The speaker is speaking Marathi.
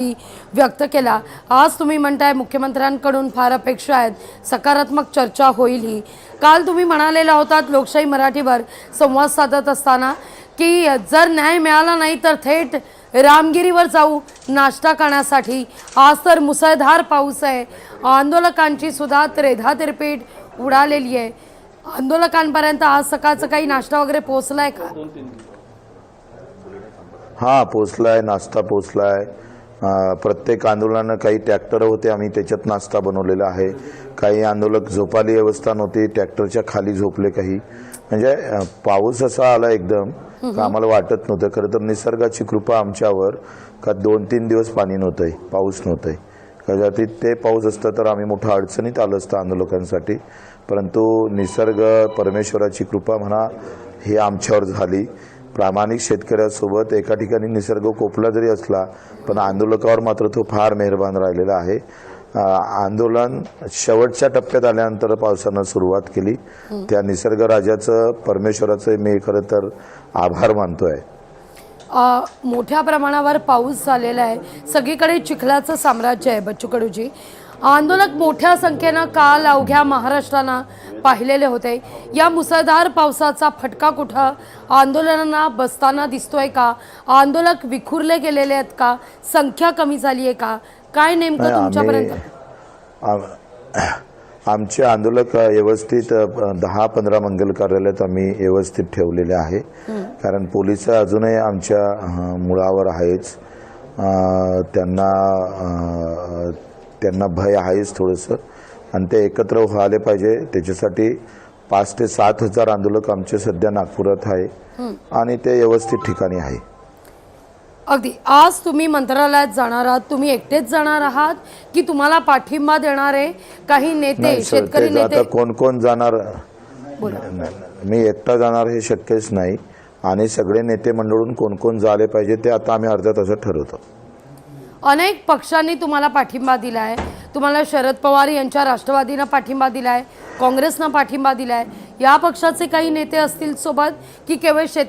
व्यक्त केला। आज तुम्ही म्हणताय मुख्यमंत्र्यांकडून फार अपेक्षा आहेत, सकारात्मक चर्चा होईल ही। काल तुम्ही म्हणालेला होतात लोकशाही मराठीवर संवाद साधत असताना की जर न्याय मिळाला नाही तर थेट रामगिरीवर जाऊ नाश्ता करण्यासाठी। आज तर मुसळधार पाऊस आहे, आंदोलकांची सुद्धा त्रेधा तिरपीट उडालेली आहे। आंदोलकांपर्यंत आज सकाळचा काही नाश्ता वगैरे पोहोचलाय का? हाँ पोचलाय, नाश्ता पोचलाय। प्रत्येक आंदोलनानं काही ट्रॅक्टर होते, आम्ही त्याच्यात नाश्ता बनवलेला आहे। काही आंदोलक झोपाली अवस्था नव्हती, ट्रॅक्टरच्या खाली झोपले काही। म्हणजे पाऊस असा आला एकदम का आम्हाला वाटत नव्हतं। खरं तर निसर्गाची कृपा आमच्यावर का 2-3 दिवस पाणी नव्हतंय, पाऊस नव्हतंय। कदाचित ते पाऊस असतं तर आम्ही मोठ्या अडचणीत आलो असतं आंदोलकांसाठी, परंतु निसर्ग परमेश्वराची कृपा म्हणा ही आमच्यावर झाली। प्रामाणिक शेतकऱ्यासोबत एका ठिकाणी निसर्ग कोपला जरी असला पण आंदोलकावर मात्र तो फार मेहरबान राहिलेला आहे। आंदोलन शेवटच्या टप्प्यात आल्यानंतर पावसानं सुरुवात केली, त्या निसर्ग राजाचं परमेश्वराचं मी खरं तर आभार मानतोय। मोठ्या प्रमाणावर पाऊस झालेला आहे, सगळीकडे चिखलाचं साम्राज्य आहे। बच्चू कडूजी, आंदोलक मोठ्या संख्येनं काल अवघ्या महाराष्ट्राला पाहिलेले होते। या मुसळधार पावसाचा फटका कुठं आंदोलनांना बसताना दिसतोय का? आंदोलक विखुरले गेलेले आहेत का? संख्या कमी झाली आहे का? काय नेमकं तुमच्यापर्यंत? आमचे आंदोलक व्यवस्थित 10-15 मंगल कार्यालयात आम्ही व्यवस्थित ठेवलेले आहे, कारण पोलिस अजूनही आमच्या मुळावर आहेच। त्यांना भय आहेच थोडंसं, आणि ते एकत्र व्हायला पाहिजे। त्याच्यासाठी 5,000 ते 7,000 आंदोलक आमचे सध्या नागपुरात आहे आणि ते व्यवस्थित ठिकाणी आहे। अगदी आज तुम्ही मंत्रालयात जाणार आहात, तुम्ही एकटेच जाणार आहात की तुम्हाला पाठिंबा देणारे काही नेते, शेतकरी नेते? आता कोण कोण जाणार? मी एकटा जाणार हे शक्यच नाही, आणि सगळे नेते मंडळून कोण कोण झाले पाहिजे ते आता आम्ही अर्ध्या तासात ठरवतो। अनेक पक्षांनी तुम्हाला पाठिंबा दिलाय, तुम्हाला शरद पवार यांच्या राष्ट्रवादीनं पाठिंबा दिलाय, काँग्रेसनं पाठिंबा दिलाय। या पक्षाचे काही नेते असतील सोबत की केवळ शेतकरी